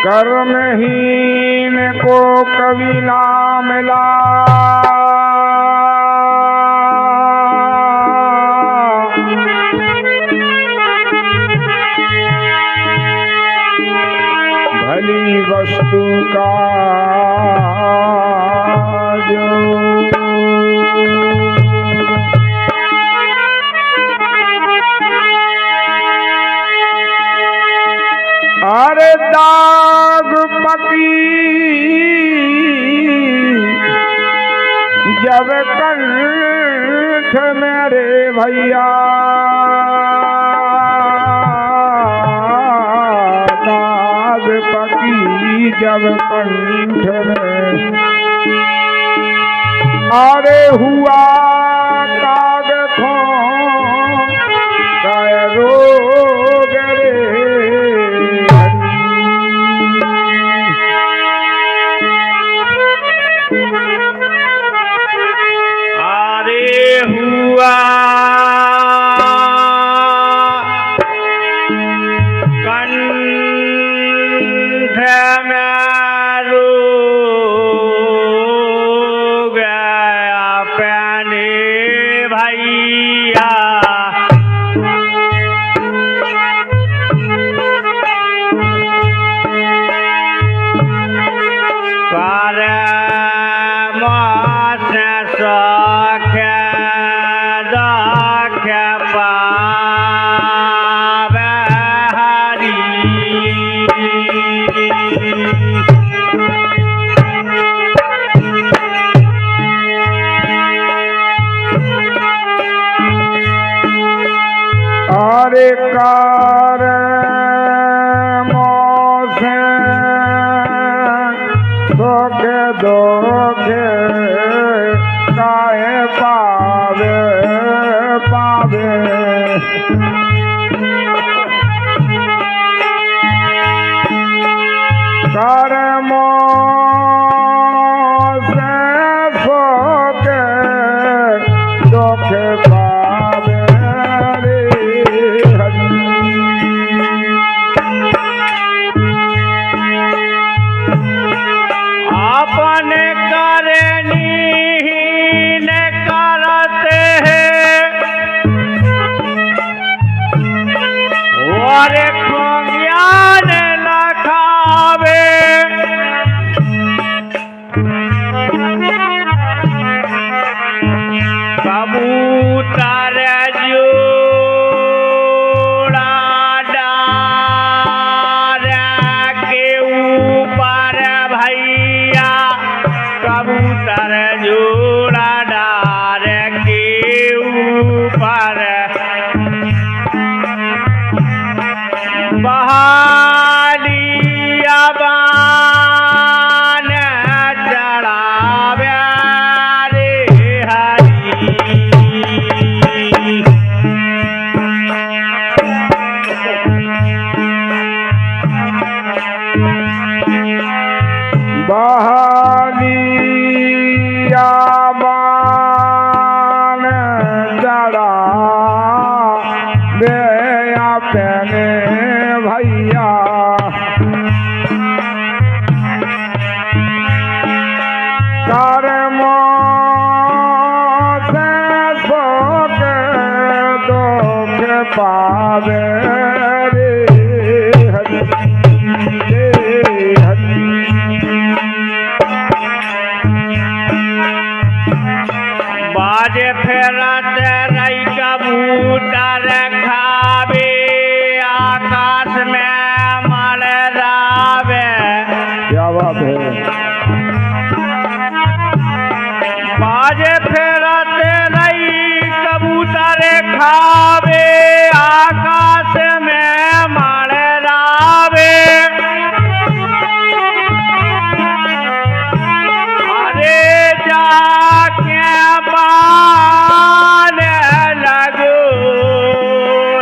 कर्महीन को कभी ना मिला भली वस्तु का जो अरे दाग पकी जब कंठ मेरे भैया दाग पकी जब कंठ में अरे हुआ काग खो रोग रे अरे कार मोसे धोखे धोखे काहे पावे पावे कार मोसे धोखे धोखे पावे अपने करनी न करते हैं और ज्ञान लखावे कबूतर जोड़ा डार के ऊपर भैया कबूतर जोड़ा डार के ऊपर बहालिया बान चढ़ावे रे हरी बहालिया बान चढ़ा दे अपने भैया कर्मों से धोखे धोखे पावे रे हरि रे हरि बाजे फेरत रही कबूतर खावे आकाश में मलरावे क्या बात है बाजे फेरत रही कबूतर खावे आकाश में मलरावे अरे जाके बान लगो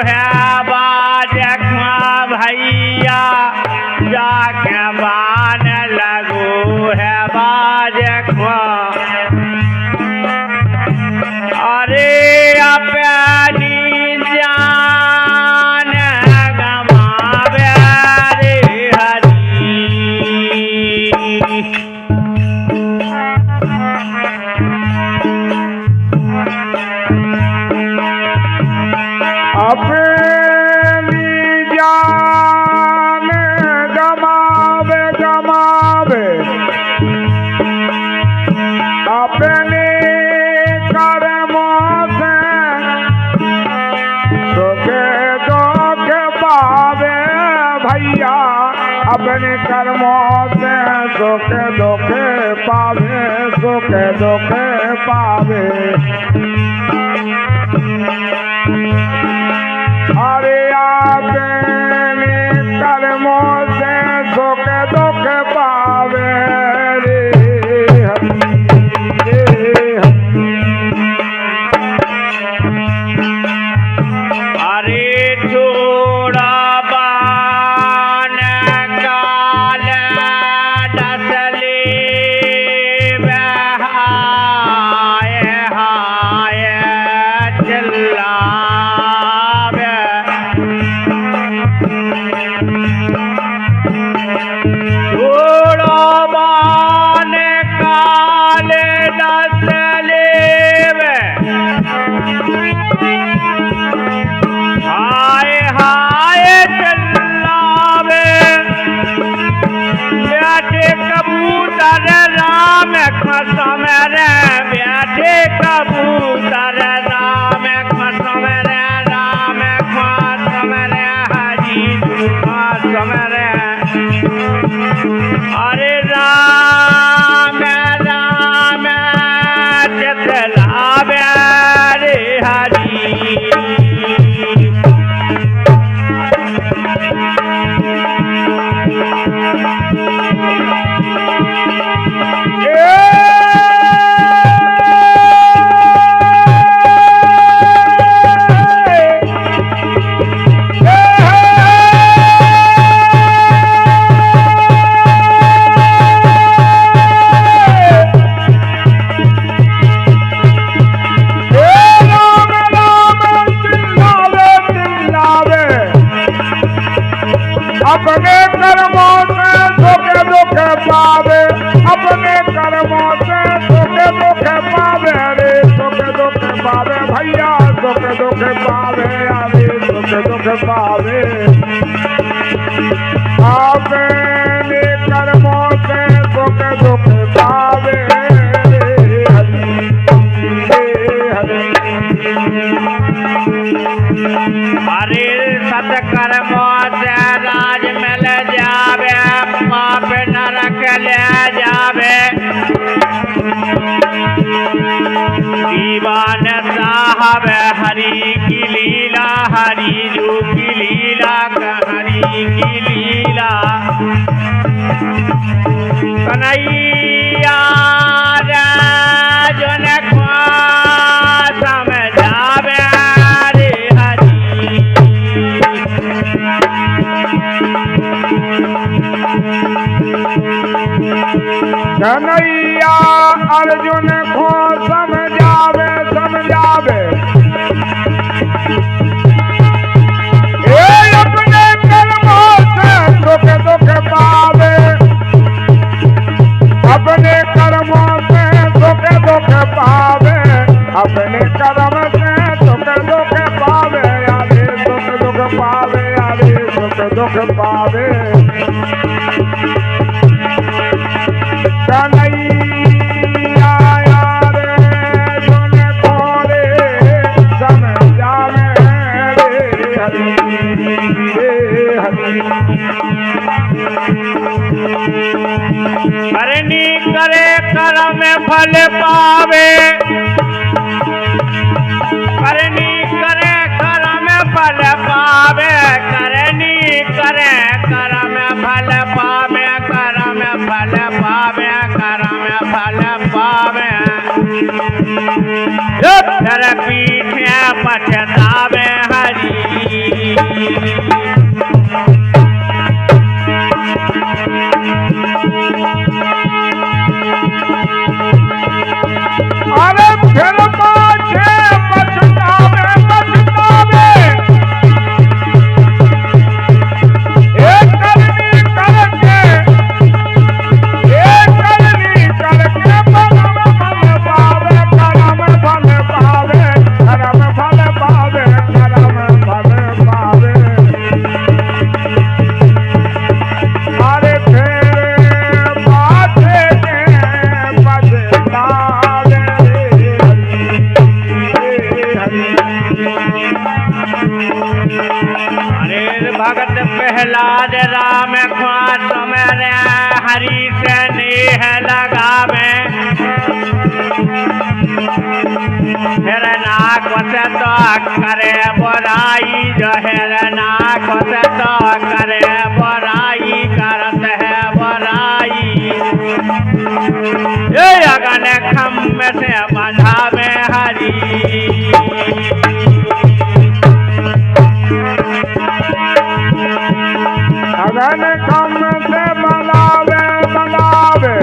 है बाजखा भैया जाके बान लगो है बाजखा अरे अपनी जान गमावे रे हरी भैया अपने कर्मों से सुख दुख पावे, सुख दुख पावे। अरे अपने कर्मों से सुख दुख पावे रे अरे छोड़ा बान काल डसले बहाय हाय चिल्लावे। छोड़ा बान काल डसले हाय हाय चिल्लावे। बैठे कबूतर राम कसम रे, बैठे कबूतर राम कसम रे, राम कसम रे, हरी कसम रे। अरे राम राम चितलावे रे हरी। अपने कर्मों से सुख दुख पावे, अपने कर्मों से सुख दुख पावे रे, सुख दुख पावे भैया, सुख दुख पावे अरे सुख दुख पावे। अपने कर्मों से सुख दुख पावे हरि हरि। अरे सत्कर्मों से राज मिल जावे, पाप नरक ले जावे। दीवान साहब हरि की लीला, हरि जू की लीला, हरि की लीला। कन्हैया राजन को समझावे रे हरि। कन्हैया अर्जुन को समझावे समझावे। ये अपने कर्मों से सुख दुख पावे, अपने कर्मों से सुख दुख पावे, अपने कर्म से सुख दुख पावे अरे सुख दुख पावे, अरे सुख दुख पावे। कन्हैया रे सुन थोड़े समझावे रे हरि हरि। करनी करे कर्म फल पावे, करनी करे कर्म फल पावे, करनी करे कर्म फल पावे, कर्म फल पावे, कर्म फल पावे। फिर पीछे पछतावे हरि। अरे फिर पाछे पछतावे पछतावे। एक करनी करके कर्म फल पावे, कर्म फल पावे, कर्म फल पावे, कर्म फल पावे। प्रहलाद राम ख्वास मेरे हरि से नेह लगावे हिरनाक से तो करे बुराई जो हिरनाक से तो करे बुराई करत है बुराई ये अगन खम्भ से बंधावे हरि अगन खम्भ से बनावे बनावे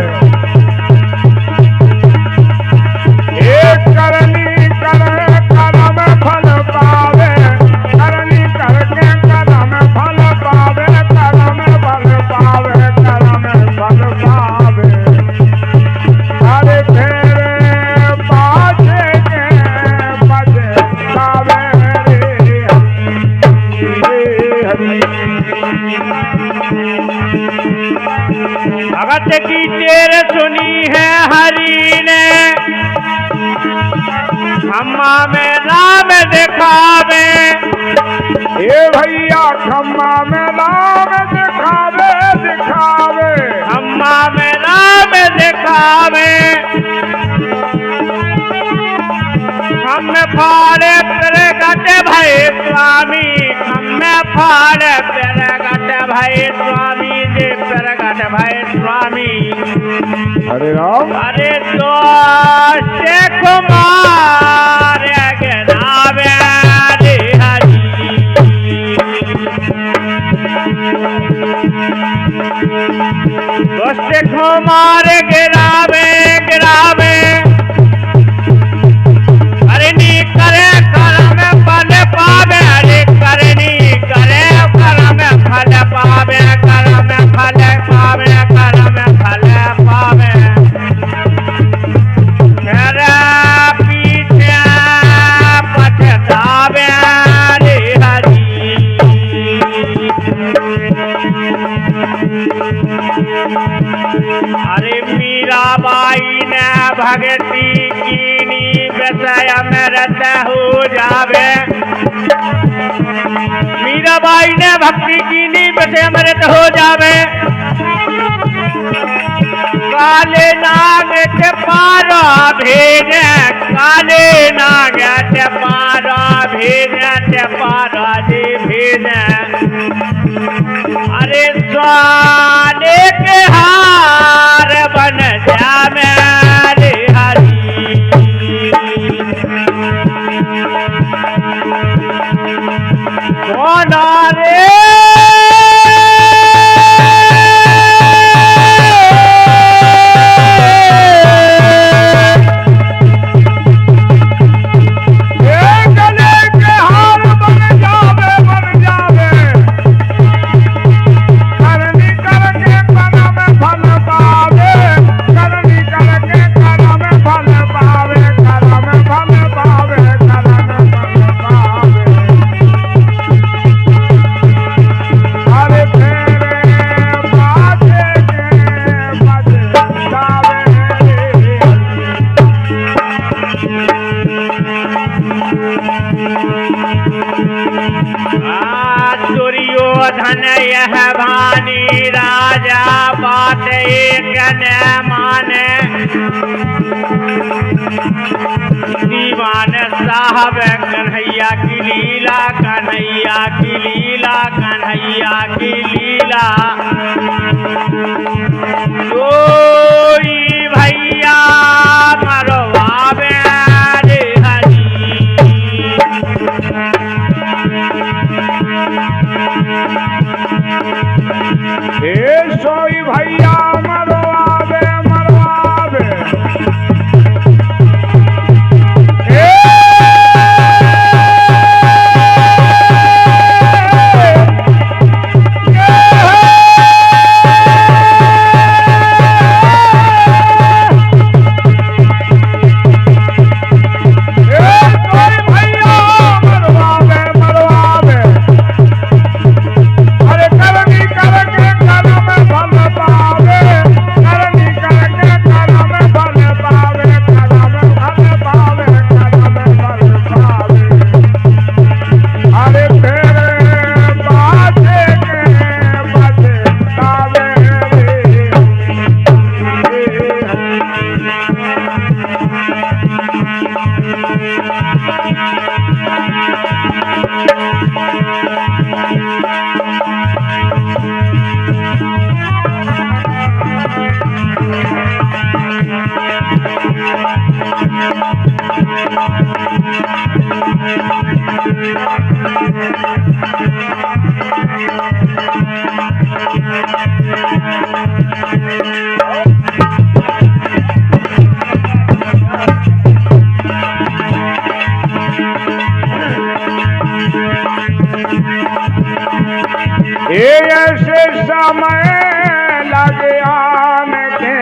एक करनी करे कर्म फल पावे करनी करके कर्म फल पावे कर्म फल पावे कर्म फल पावे अरे फेरे पाछे के पछतावे रे भगत की टेर सुनी है हरि ने खम्मा में राम दिखावे ये भैया खम्मा में राम दिखावे दिखावे खम्मा में राम दिखावे हम फाड़े प्रगट भय स्वामी हम फाड़े प्रगट भय स्वामी जी प्रगट भय स्वामी हरे राम अरे दोस्त कुमार गिरावे रे हरि दोस्त कुमार गिरावे गिरावे करनी करे कर्म फल पावे अरे करनी करे कर्म फल पावे कर्म फल पावे कर्म फल पावे मेरा पीछे पछतावे रे हरि अरे मीराबाई ने भगती कीनी विषय मृत हो जावे मीराबाई ने भक्ति कीनी विषय मृत हो जावे काले नाग के पारा भेजे काले नाग के पारा भेजे पारा जी भेजे अरे स्वाने के हार बन जावे रे हरि सोना रे दुर्योधन यह भानी राजा बात एक न माने दीवान साहब कन्हैया की लीला कन्हैया की लीला कन्हैया की लीला कोई भैया मरवावे रे हरि हे सोई भैया मरवावे मरवावे अरे करनी करके कर्म फल पावे ऐसे समय लगे आने के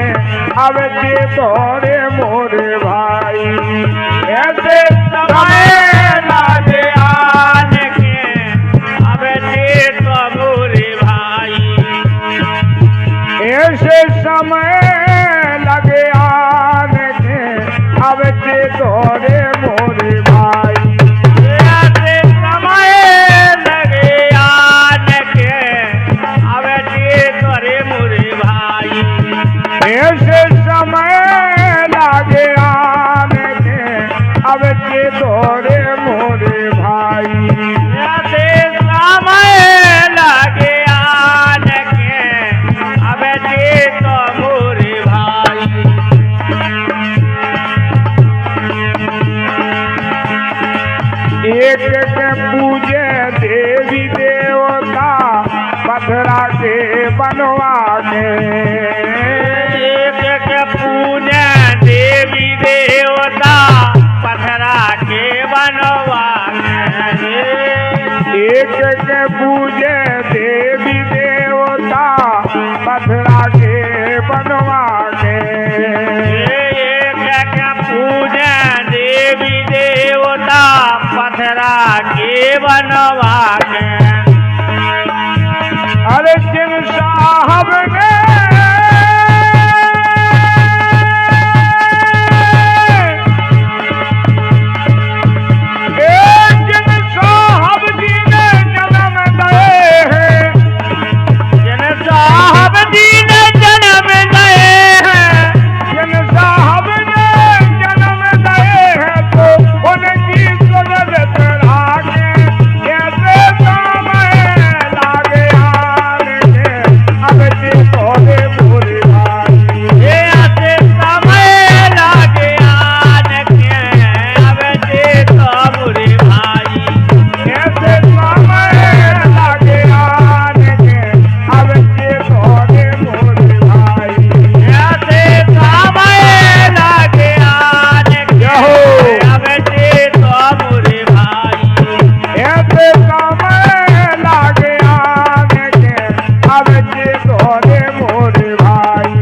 अब जे तोरे मोरे भाई ऐसे समय लागे आने के अब जे तो मोरे भाई ऐसे समय लगे आने के अब जे तोरे मोरे भाई ऐसे समय लगे आने के अब जे तोरे मोरे भाई ऐसे समय लगे आने के अब जे तोरे मोरे भाई ऐसे समय लगे आने के अब जे तो मोरे भाई एक के पूजे देवी देवता पथरा के बनवा के एक के पूजे देवी देवता पथरा के बनवा एक के पूजे देवी देवता पथरा के बनवा के एक के पूजे देवी देवता पथरा के बनवा के अरे जिन साहब ने जिन साहब जी ने जन्म दिए हैं जिन साहब जी ने जन्म दिए हैं जिन साहब ने जन्म दिए हैं तो उनकी सूरत चढ़ा के कैसे समय लागे आने के अब जे तोरे मोरे भाई ये ऐसे समय लागे आने के अब जे तो मोरे भाई कैसे समय लागे आने के अब जे तोरे मोरे भाई ऐसे समय लागे आने के अब जे तो मोरे भाई ऐसे समय लागे आने के अब जे तोरे मोरे भाई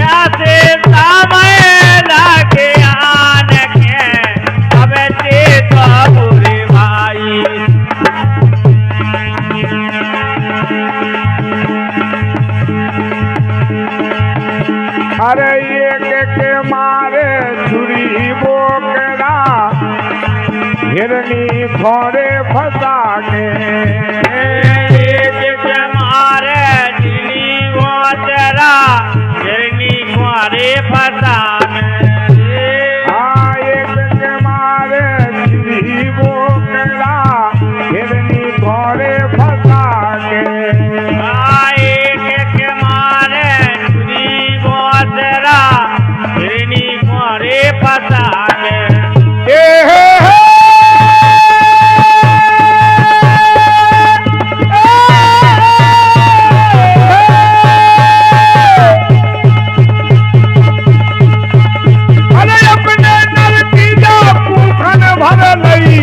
ऐसे समय लागे आने के अब जे तो मोरे भाई अरे एक के मारे छुरी बोकरा हिरनी घोड़े फंसा के एक के मारे दिली वो तेरा हिरनी कुंवारे फसान हाँ एक के मारे छुरी बोकरा हिरनी घोड़े फंसा के एक के मारे छुरी वो तेरा हिरनी कुंवारे फसान ए हे हे अरे अपने नर की जा पूखन भर लई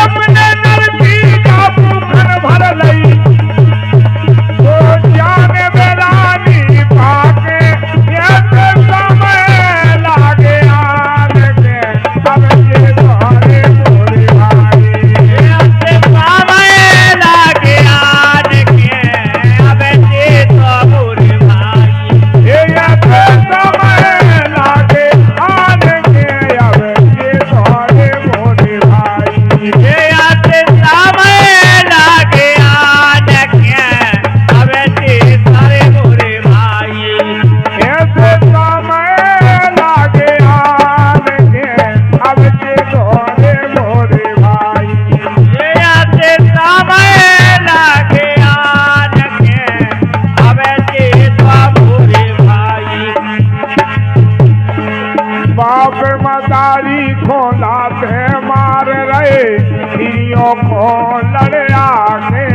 अपने नर की जा पूखन भर लई तो जाने बेलानी पाके ऐसे समय लागे आने के अब जे तोरे मोरे भाई ऐसे समय लागे आने के अब जे तो मोरे भाई ऐसे समय लागे आने के अब जे तोरे मोरे भाई ऐसे समय लागे आने के अब जे तारे मोरे भाई ऐसे समय लागे आने के अब जे तोरे मोरे भाई ऐसे समय लागे आने के अब जे तो मोरे भाई बाप मदारी खोलाते मार रहे हिरियों को लड़े आके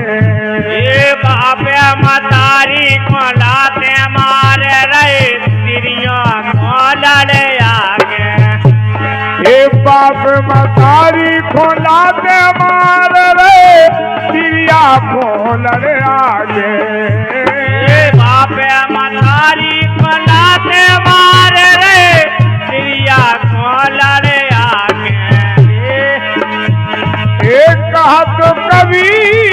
ये बापे मतारी को लाते मारे रहे तिरियों को लड़े आगे हे बाप मदारी खोलाते मार रहे लड़े आगे बापे मतारी को लाते मारे रे चिड़िया को लड़े आगे एक कहत कबीर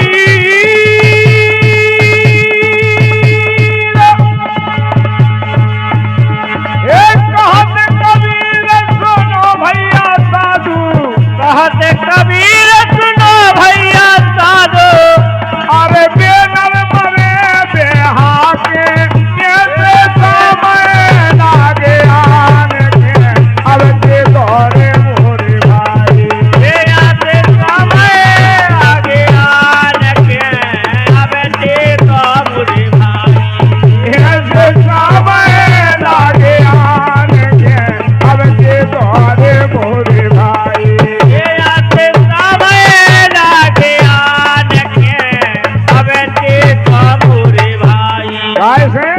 एक कहत कबीर सुनो भैया साधु कहते कबीर सुनो भैया साधु अरे बेनर मरे बेहा के कैसे समय लागे आने के अब के दौरे मोरे भाई ये आते समय आगे आने के अब देखो मुझे भाई कैसे समय लागे आने के अब के दौरे मोरे भाई ये आते समय लागे आने के अब देखो मुझे भाई कैसे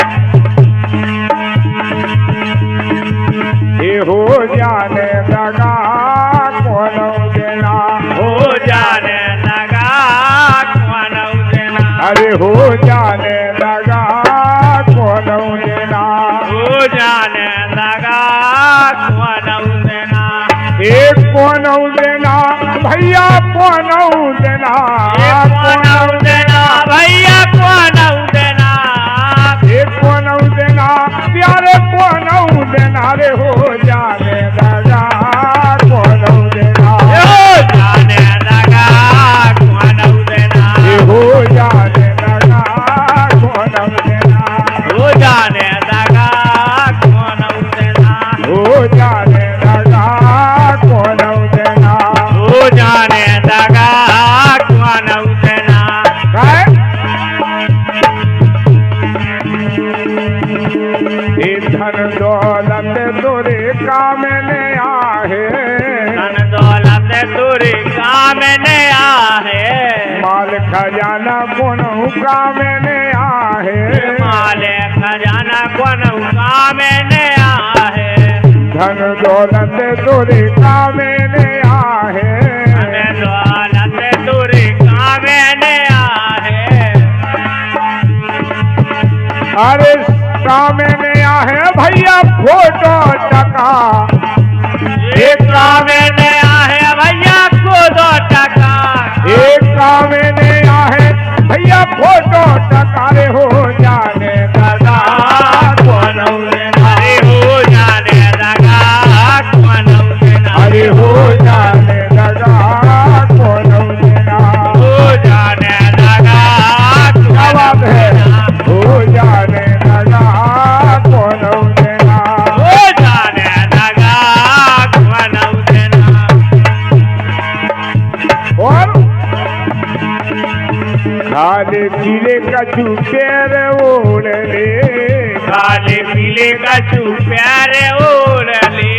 ये हो जाने लगा कौन देना हो जाने लगा कौन देना अरे हो जाने लगा कौन देना हो जाने लगा कौन देना एक कौन देना भैया कौन देना कौन देना भैया कौन देना एक कौन देना प्यारे कौन देना रे हो जाने लगा कौन देना हो जाने लगा कौन देना ये हो जाने लगा कौन देना हो जाने लगा कौन देना हो जाने लगा कौन देना हो जाने लगा कौन देना काय ये धन दौलत तोरे काम ने आहे धन दौलत तुरी काम ने आहे माल खजाना कोनो काम ने आहे माले खजाना कौन काम ने आहे धन दौलत तोरे काम ने आहे धन दौलत तुरी काम ने आहे अरे काम ने आहे भैया फोटो टका एक काम ने आहे भैया को 2 टका एक काम ने आहे भैया फोटो टका रे हो जाने लगा कौन देना अरे हो जाने लगा कौन देना अरे हो जाने लगा कौन देना हो जाने लगा क्या बात है देना हो जाने लगा कौन देना हो जाने लगा कौन देना और खाले पीले कछु पैर ओढ़ ले काले पीले कछु प्यारे ओढ़ ले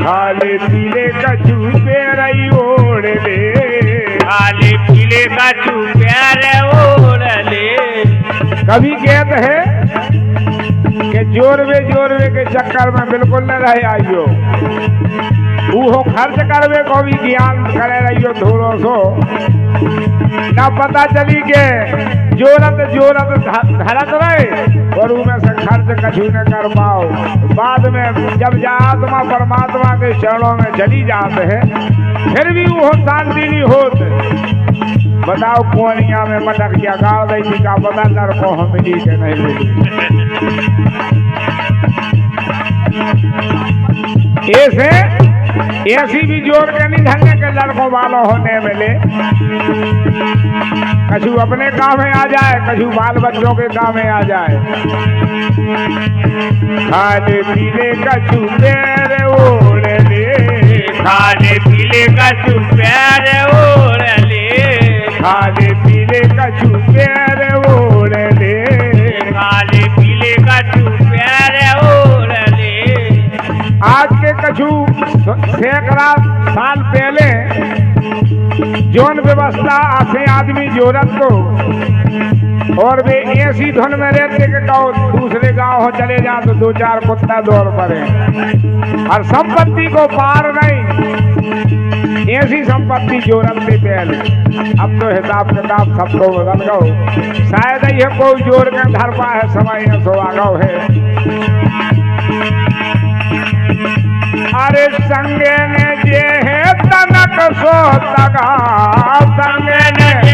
खाले पीले कछु पैर ओढ़ ले काले पीले कछु प्यारे ओढ़ ले कभी कहते हैं कि जोरवे के चक्कर में बिल्कुल न रहे आइयो वो खर्च करवे को भी ज्ञान करे रहियो थोड़ो सो ना पता चली के जोरत धरत रहे और उनमें से खर्च कछु न कर पाओ बाद में जब आत्मा परमात्मा के चरणों में चली जाते हैं फिर भी वो शांति नहीं होत बताओ कोनिया में मटक गया गाड़ दी का पता लड़को हम मिली के नहीं मिली ऐसे ऐसी भी जोर के नहीं धंगे के लड़कों वालों होने मिले कछु अपने काम में आ जाए कछु बाल बच्चों के काम में आ जाए खाने पीने कछु पैर ओढ़ ले खाने पीले कछु प्यारे ओढ़ ले खाने पीने कछु पैर ओढ़ ले काले पीले कछु प्यारे ओढ़ ले आज के कछु सैकड़ा साल पहले जौन व्यवस्था आसे आदमी जोरत को और वे ऐसी धुन में रहते कि गाँव दूसरे गांव हो चले जाए तो 2-4 कुत्ता दौड़ पड़े और संपत्ति को पार नहीं ऐसी संपत्ति जोरत दे बैल। अब तो हिसाब किताब सबको बदल गो, शायद ये कोई जोर के धर पा है, समय सो आ गो है। अरे संगे ने जे है तनक सो तगा, संगे ने